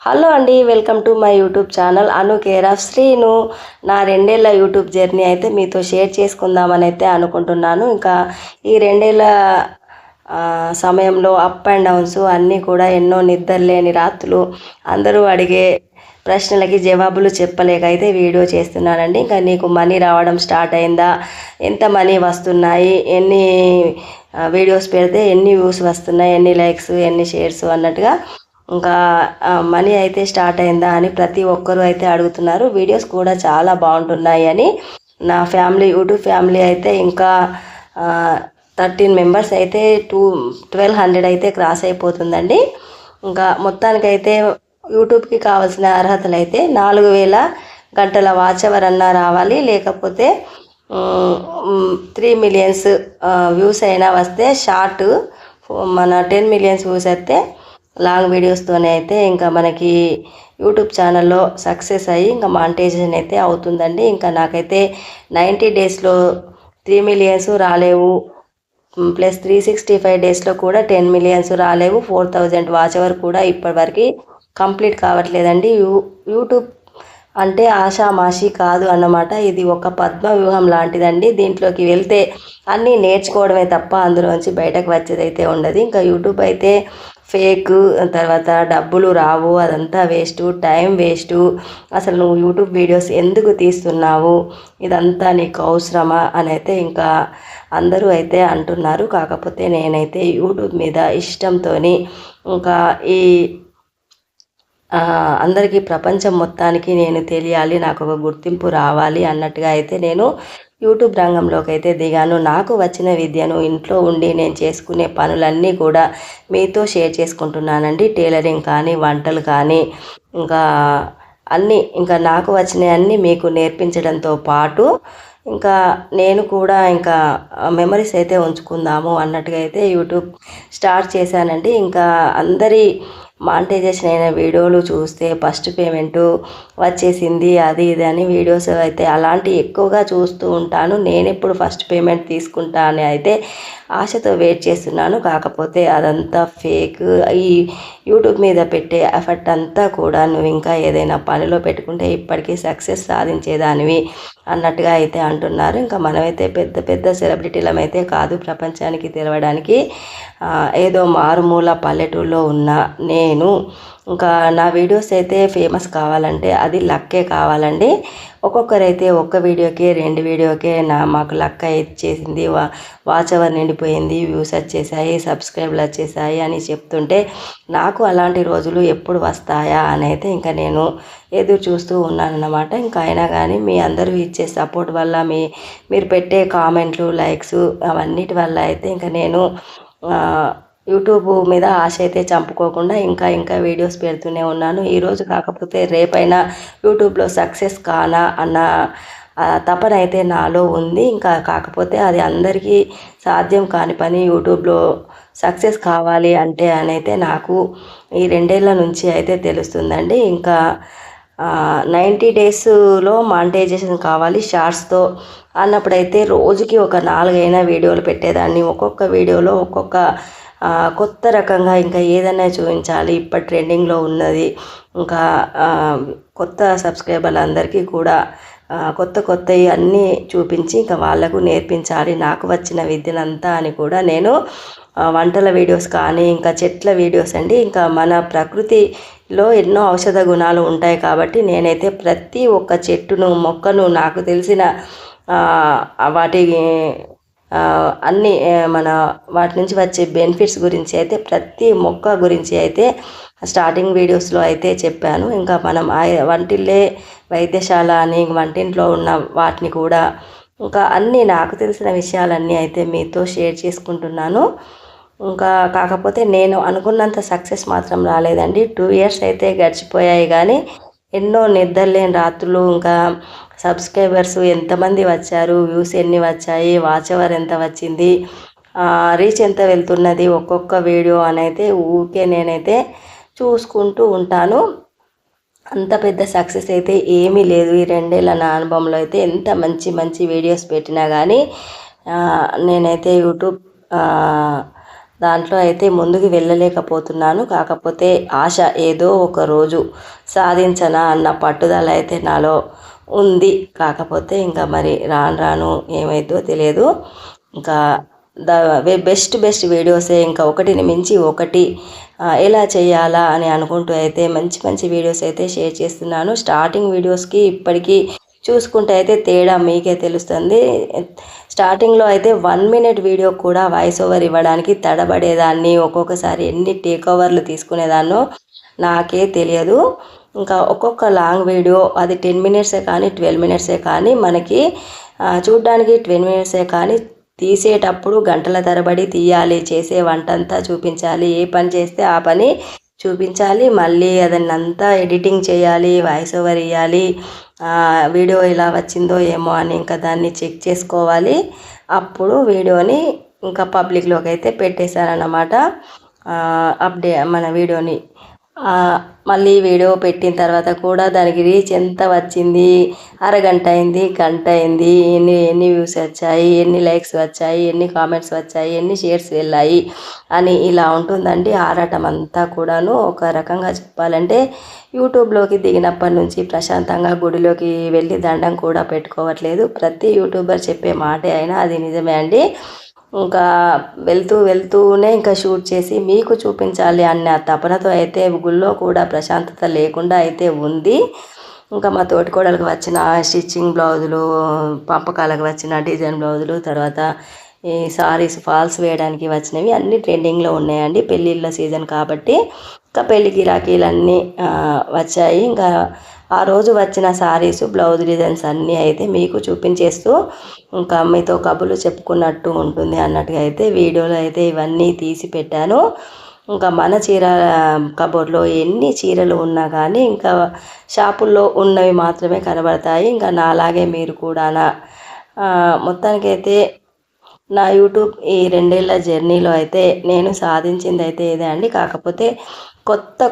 Hello అండి, welcome to my YouTube channel Anu care of Srinu. నా 2 ఏళ్ల యూట్యూబ్ జర్నీ అయితే మీతో షేర్ చేసుకుందామని అయితే అనుకుంటున్నాను. ఇంకా ఈ 2 ఏళ్ల సమయంలో అప్ అండ్ డౌన్స్ అన్నీ కూడా ఎన్నో నిద్రలేని రాత్రులు, అందరూ అడిగే ప్రశ్నలకి జవాబులు చెప్పలేక అయితే వీడియో చేస్తున్నానండి. ఇంకా నీకు మనీ రావడం స్టార్ట్ అయిందా, ఎంత మనీ వస్తున్నాయి, ఎన్ని వీడియోస్ పెడితే ఎన్ని వ్యూస్ వస్తున్నాయి, ఎన్ని లైక్స్, ఎన్ని షేర్స్ అన్నట్టుగా ఇంకా మనీ అయితే స్టార్ట్ అయిందా అని ప్రతి ఒక్కరూ అయితే అడుగుతున్నారు. వీడియోస్ కూడా చాలా బాగుంటున్నాయి అని నా యూట్యూబ్ ఫ్యామిలీ అయితే ఇంకా 13 మెంబర్స్ అయితే 1200 అయితే క్రాస్ అయిపోతుందండి. ఇంకా మొత్తానికైతే యూట్యూబ్కి కావాల్సిన అర్హతలు అయితే 4000 గంటల వాచ్ అవర్ అన్నా రావాలి, లేకపోతే 3 మిలియన్స్ వ్యూస్ అయినా వస్తే షార్ట్, మన 10 మిలియన్స్ వ్యూస్ అయితే లాంగ్ వీడియోస్తోనే అయితే ఇంకా మనకి యూట్యూబ్ ఛానల్లో సక్సెస్ అయ్యి ఇంకా మానిటైజేషన్ అయితే అవుతుందండి. ఇంకా నాకైతే 90 డేస్లో 3 మిలియన్స్ రాలేవు, ప్లస్ 365 డేస్లో కూడా 10 మిలియన్స్ రాలేవు, 4000 వాచ్ అవర్ కూడా ఇప్పటివరకు కంప్లీట్ కావట్లేదండి. యూట్యూబ్ అంటే ఆషామాషి కాదు అన్నమాట. ఇది ఒక పద్మ వ్యూహం లాంటిదండి. దీంట్లోకి వెళ్తే అన్నీ నేర్చుకోవడమే తప్ప అందులోంచి బయటకు వచ్చేదైతే ఉండదు. ఇంకా యూట్యూబ్ అయితే ఫేక్, తర్వాత డబ్బులు రావు, అదంతా వేస్టు, టైం వేస్టు, అసలు నువ్వు యూట్యూబ్ వీడియోస్ ఎందుకు తీస్తున్నావు, ఇదంతా నీకు అవసరమా అని అయితే ఇంకా అందరూ అయితే అంటున్నారు. కాకపోతే నేనైతే యూట్యూబ్ మీద ఇష్టంతో ఇంకా ఈ అందరికీ ప్రపంచం మొత్తానికి నేను తెలియాలి, నాకు ఒక గుర్తింపు రావాలి అన్నట్టుగా అయితే నేను యూట్యూబ్ రంగంలోకి అయితే దిగాను. నాకు వచ్చిన విద్యను ఇంట్లో ఉండి నేను చేసుకునే పనులన్నీ కూడా మీతో షేర్ చేసుకుంటున్నానండి. టైలరింగ్ కానీ, వంటలు కానీ, ఇంకా అన్నీ, ఇంకా నాకు వచ్చినవన్నీ మీకు నేర్పించడంతో పాటు ఇంకా నేను కూడా ఇంకా మెమరీస్ అయితే ఉంచుకుందాము అన్నట్టుగా అయితే యూట్యూబ్ స్టార్ట్ చేశానండి. ఇంకా అందరి మానిటైజేషన్ అయిన వీడియోలు చూస్తే ఫస్ట్ పేమెంటు వచ్చేసింది, అది ఇది అని వీడియోస్ అయితే అలాంటివి ఎక్కువగా చూస్తూ ఉంటాను. నేను ఎప్పుడు ఫస్ట్ పేమెంట్ తీసుకుంటా అని అయితే ఆశతో వెయిట్ చేస్తున్నాను. కాకపోతే అదంతా ఫేక్. ఈ యూట్యూబ్ మీద పెట్టే ఎఫర్ట్ అంతా కూడా నువ్వు ఇంకా ఏదైనా పనిలో పెట్టుకుంటే ఇప్పటికీ సక్సెస్ సాధించేదానివి అన్నట్టుగా అయితే అంటున్నారు. ఇంకా మనమైతే పెద్ద పెద్ద సెలబ్రిటీలం అయితే కాదు ప్రపంచానికి తెలవడానికి. ఏదో మారుమూల పల్లెటూరులో ఉన్న నేను ఇంకా నా వీడియోస్ అయితే ఫేమస్ కావాలంటే అది లక్కే కావాలండి. ఒక్కొక్కరైతే ఒక్క వీడియోకే 2 వీడియోకే మాకు లక్క ఇచ్చేసింది, వాచ్ అవర్ నిండిపోయింది, వ్యూస్ వచ్చేసాయి, సబ్స్క్రైబ్లు వచ్చేసాయి అని చెప్తుంటే నాకు అలాంటి రోజులు ఎప్పుడు వస్తాయా అని అయితే ఇంకా నేను ఎదురు చూస్తూ ఉన్నానన్నమాట. ఇంకా అయినా కానీ మీ అందరూ ఇచ్చే సపోర్ట్ వల్ల, మీరు పెట్టే కామెంట్లు, లైక్స్, అవన్నిటి వల్ల అయితే ఇంకా నేను యూట్యూబ్ మీద ఆశ అయితే చంపుకోకుండా ఇంకా ఇంకా వీడియోస్ పెడుతూనే ఉన్నాను. ఈరోజు కాకపోతే రేపైనా యూట్యూబ్లో సక్సెస్ కానా అన్న తపన అయితే నాలో ఉంది. ఇంకా కాకపోతే అది అందరికీ సాధ్యం కాని పని. యూట్యూబ్లో సక్సెస్ కావాలి అంటే అని అయితే నాకు ఈ 2 ఏళ్ల నుంచి అయితే తెలుస్తుందండి. ఇంకా 90 డేస్లో మానిటైజేషన్ కావాలి షార్ట్స్తో అన్నప్పుడైతే రోజుకి ఒక 4 అయినా వీడియోలు పెట్టేదాన్ని. ఒక్కొక్క వీడియోలో ఒక్కొక్క కొత్త రకంగా ఇంకా ఏదైనా చూపించాలి, ఇప్పటి ట్రెండింగ్లో ఉన్నది, ఇంకా కొత్త సబ్స్క్రైబర్లు అందరికీ కూడా కొత్త కొత్తవి అన్నీ చూపించి ఇంకా వాళ్ళకు నేర్పించాలి నాకు వచ్చిన విద్యనంతా అని కూడా నేను వంటల వీడియోస్ కానీ, ఇంకా చెట్ల వీడియోస్ అండి. ఇంకా మన ప్రకృతిలో ఎన్నో ఔషధ గుణాలు ఉంటాయి కాబట్టి నేనైతే ప్రతి ఒక్క చెట్టును, మొక్కను, నాకు తెలిసిన వాటి అన్నీ వాటి నుంచి వచ్చే బెనిఫిట్స్ గురించి అయితే ప్రతి మొక్క గురించి అయితే స్టార్టింగ్ వీడియోస్లో అయితే చెప్పాను. ఇంకా మనం వంటిల్లే వైద్యశాల అని వంటింట్లో ఉన్న వాటిని కూడా ఇంకా అన్నీ నాకు తెలిసిన విషయాలన్నీ అయితే మీతో షేర్ చేసుకుంటున్నాను. ఇంకా కాకపోతే నేను అనుకున్నంత సక్సెస్ మాత్రం రాలేదండి. 2 ఇయర్స్ అయితే గడిచిపోయాయి, కానీ ఎన్నో నిద్రలేని రాత్రులు, ఇంకా సబ్స్క్రైబర్స్ ఎంతమంది వచ్చారు, వ్యూస్ ఎన్ని వచ్చాయి, వాచ్ అవర్ ఎంత వచ్చింది, రీచ్ ఎంత వెళ్తున్నది ఒక్కొక్క వీడియో అని అయితే ఊరికే నేనైతే చూసుకుంటూ ఉంటాను. అంత పెద్ద సక్సెస్ అయితే ఏమీ లేదు. ఈ 2 ఏళ్ల నా అనుభవంలో అయితే ఎంత మంచి మంచి వీడియోస్ పెట్టినా కానీ నేనైతే యూట్యూబ్ దాంట్లో అయితే ముందుకు వెళ్ళలేకపోతున్నాను. కాకపోతే ఆశ ఏదో ఒక రోజు సాధించనా అన్న పట్టుదల అయితే నాలో ఉంది. కాకపోతే ఇంకా మరి రాను రాను ఏమైద్దో తెలియదు. ఇంకా బెస్ట్ వీడియోసే ఇంకా ఒకటిని మించి ఒకటి ఎలా చేయాలా అని అనుకుంటూ అయితే మంచి మంచి వీడియోస్ అయితే షేర్ చేస్తున్నాను. స్టార్టింగ్ వీడియోస్కి ఇప్పటికీ చూసుకుంటే అయితే తేడా మీకే తెలుస్తుంది. స్టార్టింగ్లో అయితే 1 మినిట్ వీడియో కూడా వాయిస్ ఓవర్ ఇవ్వడానికి తడబడేదాన్ని. ఒక్కొక్కసారి ఎన్ని టేక్ ఓవర్లు తీసుకునేదాన్నో నాకే తెలియదు. ఇంకా ఒక్కొక్క లాంగ్ వీడియో అది 10 మినిట్సే కానీ 12 మినిట్సే కానీ మనకి చూడ్డానికి 20 మినిట్సే కానీ తీసేటప్పుడు గంటల తరబడి తీయాలి. చేసే వంటంతా చూపించాలి. ఏ పని చేస్తే ఆ పని చూపించాలి. మళ్ళీ అదన్నంతా ఎడిటింగ్ చేయాలి, వాయిస్ ఓవర్ ఇవ్వాలి. వీడియో ఎలా వచ్చిందో ఏమో అని ఇంకా దాన్ని చెక్ చేసుకోవాలి. అప్పుడు వీడియోని ఇంకా పబ్లిక్లోకి అయితే పెట్టేశారన్నమాట. మన వీడియోని మళ్ళీ వీడియో పెట్టిన తర్వాత కూడా దానికి రీచ్ ఎంత వచ్చింది, అరగంట అయింది, గంట అయింది, ఎన్ని వ్యూస్ వచ్చాయి, ఎన్ని లైక్స్ వచ్చాయి, ఎన్ని కామెంట్స్ వచ్చాయి, ఎన్ని షేర్స్ వెళ్ళాయి అని ఇలా ఉంటుందండి ఆరాటం అంతా కూడాను. ఒక రకంగా చెప్పాలంటే యూట్యూబ్లోకి దిగినప్పటి నుంచి ప్రశాంతంగా గుడిలోకి వెళ్ళి దండం కూడా పెట్టుకోవట్లేదు. ప్రతి యూట్యూబర్ చెప్పే మాటే అయినా అది నిజమే అండి. ఇంకా వెళ్తూనే ఇంకా షూట్ చేసి మీకు చూపించాలి అన్న తపనతో అయితే గుళ్ళో కూడా ప్రశాంతత లేకుండా అయితే ఉంది. ఇంకా మా తోటికోడలకు వచ్చిన స్టిచ్చింగ్ బ్లౌజులు, పంపకాలకు వచ్చిన డిజైన్ బ్లౌజులు, తర్వాత ఈ సారీస్ ఫాల్స్ వేయడానికి వచ్చినవి అన్నీ ట్రెండింగ్లో ఉన్నాయండి. పెళ్ళిళ్ళ సీజన్ కాబట్టి ఇంకా పెళ్లి గిరాకీలన్నీ వచ్చాయి. ఇంకా ఆ రోజు వచ్చిన సారీస్, బ్లౌజ్ డిజైన్స్ అన్నీ అయితే మీకు చూపించేస్తూ ఇంకా మీతో కబుర్లు చెప్పుకున్నట్టు ఉంటుంది అన్నట్టుగా అయితే వీడియోలో అయితే ఇవన్నీ తీసి పెట్టాను. ఇంకా మన చీర కబోర్డ్లో ఎన్ని చీరలు ఉన్నా కానీ ఇంకా షాపుల్లో ఉన్నవి మాత్రమే కనబడతాయి. ఇంకా నాలాగే మీరు కూడా మొత్తానికైతే నా యూట్యూబ్ ఈ 2 ఏళ్ల జర్నీలో అయితే నేను సాధించింది అయితే ఇదే అండి. కాకపోతే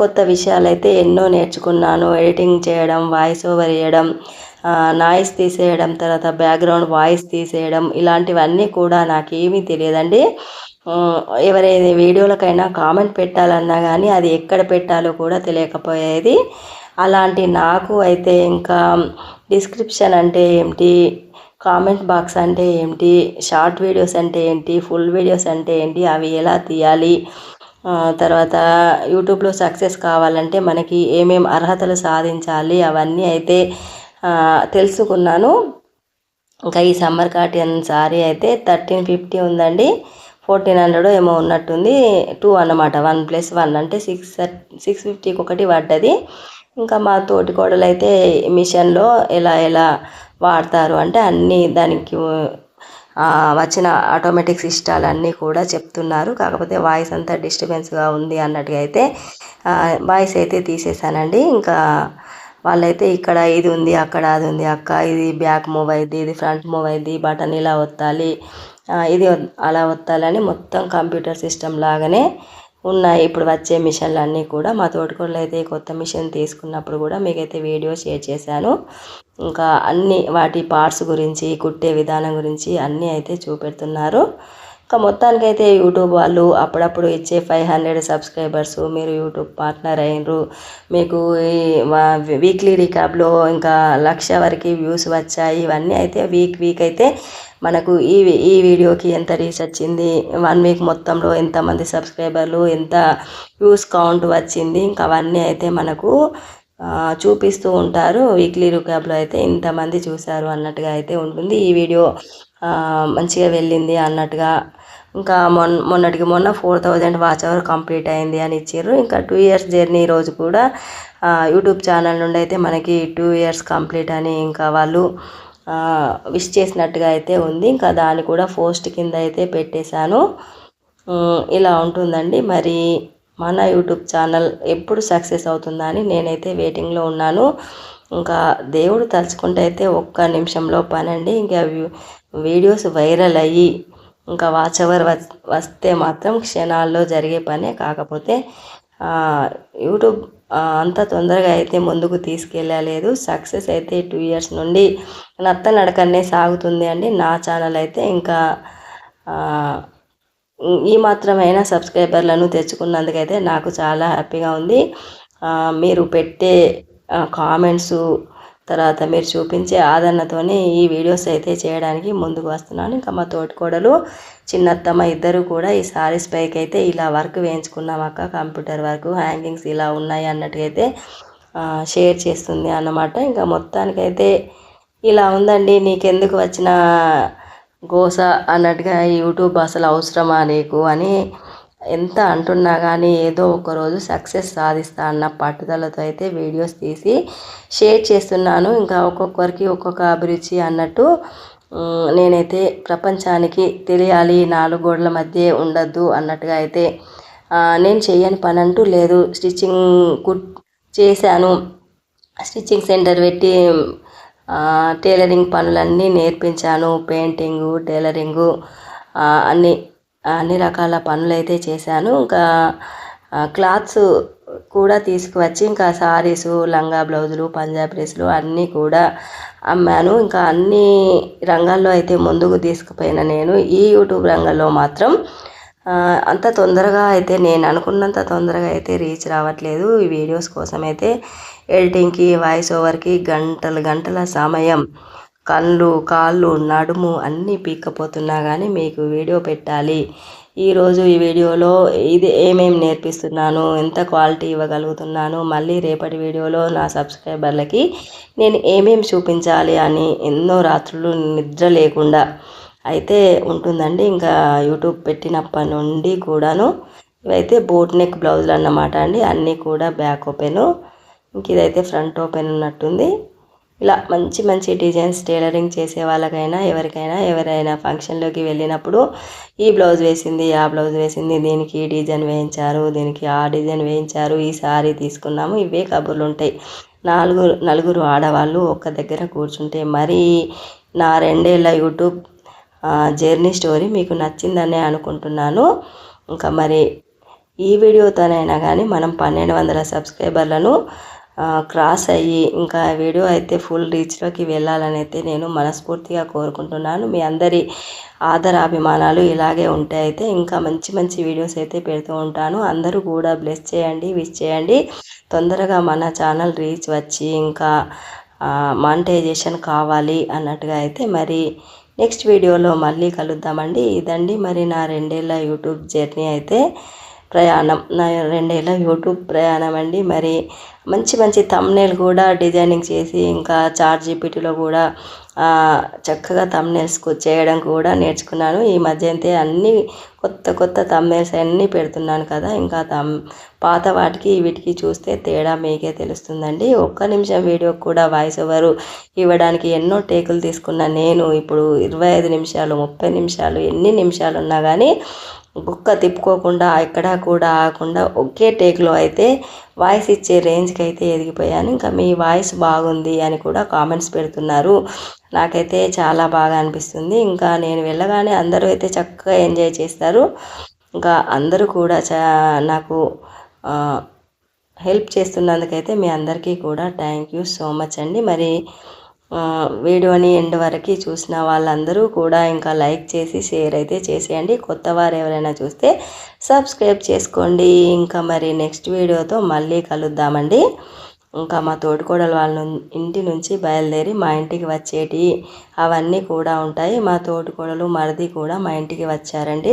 కొత్త విషయాలు అయితే ఎన్నో నేర్చుకున్నాను. ఎడిటింగ్ చేయడం, వాయిస్ ఓవర్ ఇవ్వడం, నాయిస్ తీసేయడం, తర్వాత బ్యాక్గ్రౌండ్ వాయిస్ తీసేయడం, ఇలాంటివన్నీ కూడా నాకేమీ తెలియదండి. ఎవరైనా వీడియోలకైనా కామెంట్ పెట్టాలన్నా కానీ అది ఎక్కడ పెట్టాలో కూడా తెలియకపోయేది. అలాంటి నాకు అయితే ఇంకా డిస్క్రిప్షన్ అంటే ఏమిటి, కామెంట్ బాక్స్ అంటే ఏంటి, షార్ట్ వీడియోస్ అంటే ఏంటి, ఫుల్ వీడియోస్ అంటే ఏంటి, అవి ఎలా తీయాలి, తర్వాత యూట్యూబ్లో సక్సెస్ కావాలంటే మనకి ఏమేమి అర్హతలు సాధించాలి అవన్నీ అయితే తెలుసుకున్నాను. ఇంకా ఈ సమ్మర్ కాటన్ సారీ అయితే 1350 ఉందండి. 1400 ఏమో ఉన్నట్టుంది. 2 అన్నమాట, 1+1 అంటే 650కి ఒకటి పడ్డది. ఇంకా మా తోటి కోడలు అయితే మిషన్లో ఎలా వాడతారు అంటే అన్నీ దానికి వచ్చిన ఆటోమేటిక్ సిస్టాలన్నీ కూడా చెప్తున్నారు. కాకపోతే వాయిస్ అంతా డిస్టర్బెన్స్గా ఉంది అన్నట్టుగా అయితే వాయిస్ అయితే తీసేసానండి. ఇంకా వాళ్ళైతే ఇక్కడ ఇది ఉంది, అక్కడ అది ఉంది, అక్క ఇది బ్యాక్ మూవ్ అయింది, ఇది ఫ్రంట్ మూవ్ అయింది, బటన్ ఇలా ఒత్తాలి, ఇది అలా ఒత్తాలని మొత్తం కంప్యూటర్ సిస్టమ్ లాగానే ఉన్నాయి ఇప్పుడు వచ్చే మిషన్లు అన్నీ కూడా. మా తోటికోడలు అయితే కొత్త మిషన్ తీసుకున్నప్పుడు కూడా మీకైతే వీడియో షేర్ చేశాను. ఇంకా అన్ని వాటి పార్ట్స్ గురించి, కుట్టే విధానం గురించి అన్నీ అయితే చూపెడుతున్నారు. ఇంకా మొత్తానికైతే యూట్యూబ్ వాళ్ళు అప్పుడప్పుడు ఇచ్చే 500 సబ్స్క్రైబర్స్, మీరు యూట్యూబ్ పార్ట్నర్ అయినరు, మీకు ఈ వీక్లీ రికాప్లో ఇంకా 1,00,000 వరకు వ్యూస్ వచ్చాయి. ఇవన్నీ అయితే వీక్ అయితే మనకు ఈ వీడియోకి ఎంత రీచ్ వచ్చింది, 1 వీక్ మొత్తంలో ఎంతమంది సబ్స్క్రైబర్లు, ఎంత వ్యూస్ కౌంట్ వచ్చింది, ఇంకా అవన్నీ అయితే మనకు చూపిస్తూ ఉంటారు. వీక్లీ రికాప్లో అయితే ఇంతమంది చూశారు అన్నట్టుగా అయితే ఉంటుంది. ఈ వీడియో మంచిగా వెళ్ళింది అన్నట్టుగా. ఇంకా మొన్నటికి మొన్న 4000 వాచ్ అవర్ కంప్లీట్ అయింది అని ఇచ్చారు. ఇంకా 2 ఇయర్స్ జర్నీ రోజు కూడా యూట్యూబ్ ఛానల్ నుండి అయితే మనకి 2 ఇయర్స్ కంప్లీట్ అని ఇంకా వాళ్ళు విష్ చేసినట్టుగా అయితే ఉంది. ఇంకా దాన్ని కూడా పోస్ట్ కింద అయితే పెట్టేశాను. ఇలా ఉంటుందండి. మరి మన యూట్యూబ్ ఛానల్ ఎప్పుడు సక్సెస్ అవుతుందా అని నేనైతే వెయిటింగ్లో ఉన్నాను. ఇంకా దేవుడు తలుచుకుంటే అయితే ఒక్క నిమిషంలో పనండి. ఇంకా వీడియోస్ వైరల్ అయ్యి ఇంకా వాచ్ అవర్ వస్తే మాత్రం క్షణాల్లో జరిగే పనే. కాకపోతే యూట్యూబ్ అంత తొందరగా అయితే ముందుకు తీసుకెళ్ళలేదు. సక్సెస్ అయితే 2 ఇయర్స్ నుండి నత్తనడకనే సాగుతుంది అండి నా ఛానల్ అయితే. ఇంకా ఈ మాత్రమైనా సబ్స్క్రైబర్లను తెచ్చుకున్నందుకైతే నాకు చాలా హ్యాపీగా ఉంది. మీరు పెట్టే కామెంట్సు, తర్వాత మీరు చూపించే ఆదరణతోనే ఈ వీడియోస్ అయితే చేయడానికి ముందుకు వస్తున్నాను. ఇంకా మా తోటికోడలు చిన్నత్తమ్మ ఇద్దరు కూడా ఈ సారీస్ పైకి అయితే ఇలా వర్క్ వేయించుకున్నాం అక్క, కంప్యూటర్ వర్క్, హ్యాంగింగ్స్ ఇలా ఉన్నాయి అన్నట్టుగైతే షేర్ చేస్తుంది అన్నమాట. ఇంకా మొత్తానికైతే ఇలా ఉందండి. నీకెందుకు వచ్చిన గోస అన్నట్టుగా యూట్యూబ్ అసలు అవసరమా నీకు అని ఎంత అంటున్నా కానీ ఏదో ఒకరోజు సక్సెస్ సాధిస్తా అన్న పట్టుదలతో అయితే వీడియోస్ తీసి షేర్ చేస్తున్నాను. ఇంకా ఒక్కొక్కరికి ఒక్కొక్క అభిరుచి అన్నట్టు నేనైతే ప్రపంచానికి తెలియాలి, నాలుగు గోడల మధ్య ఉండద్దు అన్నట్టుగా అయితే నేను చేయని పని అంటూ లేదు. స్టిచ్చింగ్ చేశాను, స్టిచ్చింగ్ సెంటర్ పెట్టి టైలరింగ్ పనులన్నీ నేర్పించాను. పెయింటింగు, టైలరింగు అన్ని రకాల పనులు అయితే చేశాను. ఇంకా క్లాత్స్ కూడా తీసుకువచ్చి ఇంకా సారీసు, లంగా బ్లౌజులు, పంజాబ్ డ్రెస్సులు అన్నీ కూడా అమ్మాను. ఇంకా అన్ని రంగాల్లో అయితే ముందుకు తీసుకుపోయిన నేను ఈ యూట్యూబ్ రంగంలో మాత్రం అంత తొందరగా అయితే నేను అనుకున్నంత తొందరగా అయితే రీచ్ రావట్లేదు. ఈ వీడియోస్ కోసం అయితే ఎడిటింగ్కి, వాయిస్ ఓవర్కి గంటల సమయం, కళ్ళు, కాళ్ళు, నడుము అన్నీ పీక్కపోతున్నా కానీ మీకు వీడియో పెట్టాలి, ఈరోజు ఈ వీడియోలో ఇది ఏమేమి నేర్పిస్తున్నాను, ఎంత క్వాలిటీ ఇవ్వగలుగుతున్నాను, మళ్ళీ రేపటి వీడియోలో నా సబ్స్క్రైబర్లకి నేను ఏమేమి చూపించాలి అని ఎన్నో రాత్రులు నిద్ర లేకుండా అయితే ఉంటుందండి. ఇంకా యూట్యూబ్ పెట్టినప్పటి నుండి కూడాను ఇవైతే బోట్ నెక్ బ్లౌజులు అన్నమాట అండి. అన్నీ కూడా బ్యాక్ ఓపెను, ఇంక ఇదైతే ఫ్రంట్ ఓపెన్ ఉన్నట్టుంది. ఇలా మంచి మంచి డిజైన్స్ టైలరింగ్ చేసే వాళ్ళకైనా ఎవరైనా ఫంక్షన్లోకి వెళ్ళినప్పుడు ఈ బ్లౌజ్ వేసింది, ఆ బ్లౌజ్ వేసింది, దీనికి ఈ డిజైన్ వేయించారు, దీనికి ఆ డిజైన్ వేయించారు, ఈ సారీ తీసుకున్నాము, ఇవే కబుర్లు ఉంటాయి. నలుగురు ఆడవాళ్ళు ఒక్క దగ్గర కూర్చుంటే. మరి నా 2 ఏళ్ళ యూట్యూబ్ జర్నీ స్టోరీ మీకు నచ్చిందనే అనుకుంటున్నాను. ఇంకా మరి ఈ వీడియోతోనైనా కానీ మనం 1200 సబ్స్క్రైబర్లను క్రాస్ అయ్యి ఇంకా వీడియో అయితే ఫుల్ రీచ్లోకి వెళ్ళాలని అయితే నేను మనస్ఫూర్తిగా కోరుకుంటున్నాను. మీ అందరి ఆదరాభిమానాలు ఇలాగే ఉంటే అయితే ఇంకా మంచి మంచి వీడియోస్ అయితే పెడుతూ ఉంటాను. అందరూ కూడా బ్లెస్ చేయండి, విష్ చేయండి. తొందరగా మన ఛానల్ రీచ్ వచ్చి ఇంకా మానిటైజేషన్ కావాలి అన్నట్టుగా అయితే మరి నెక్స్ట్ వీడియోలో మళ్ళీ కలుద్దామండి. ఇదండి మరి నా 2 ఏళ్ళ యూట్యూబ్ జర్నీ అయితే ప్రయాణం, నా 2 ఏళ్ళ యూట్యూబ్ ప్రయాణం అండి. మరి మంచి మంచి థంబ్నెయిల్ కూడా డిజైనింగ్ చేసి ఇంకా చాట్‌జీపీటీలో కూడా చక్కగా థంబ్నెయిల్స్ చేయడం కూడా నేర్చుకున్నాను. ఈ మధ్య అయితే అన్నీ కొత్త థంబ్నెయిల్స్ అన్నీ పెడుతున్నాను కదా. ఇంకా పాత వాటికి వీటికి చూస్తే తేడా మీకే తెలుస్తుందండి. ఒక్క నిమిషం వీడియోకి కూడా వాయిస్ ఓవర్ ఇవ్వడానికి ఎన్నో టేకులు తీసుకున్న నేను ఇప్పుడు 25 నిమిషాలు, 30 నిమిషాలు, ఎన్ని నిమిషాలు ఉన్నా కానీ బుక్క తిప్పుకోకుండా ఎక్కడా కూడా ఆగకుండా ఒకే టేక్లో అయితే వాయిస్ ఇచ్చే రేంజ్కి అయితే ఎదిగిపోయాను. ఇంకా మీ వాయిస్ బాగుంది అని కూడా కామెంట్స్ పెడుతున్నారు. నాకైతే చాలా బాగా అనిపిస్తుంది. ఇంకా నేను వెళ్ళగానే అందరూ అయితే చక్కగా ఎంజాయ్ చేస్తారు. ఇంకా అందరూ కూడా నాకు హెల్ప్ చేస్తున్నందుకైతే మీ అందరికీ కూడా థ్యాంక్ యూ సో మచ్ అండి. మరి వీడియోని ఎండ్ వరకు చూసిన వాళ్ళందరూ కూడా ఇంకా లైక్ చేసి షేర్ అయితే చేసేయండి. కొత్త వారు ఎవరైనా చూస్తే సబ్స్క్రైబ్ చేసుకోండి. ఇంకా మరి నెక్స్ట్ వీడియోతో మళ్ళీ కలుద్దామండి. ఇంకా మా తోటికోడలు వాళ్ళ ఇంటి నుంచి బయలుదేరి మా ఇంటికి వచ్చేటి అవన్నీ కూడా ఉంటాయి. మా తోటికోడలు మరిది కూడా మా ఇంటికి వచ్చారండి.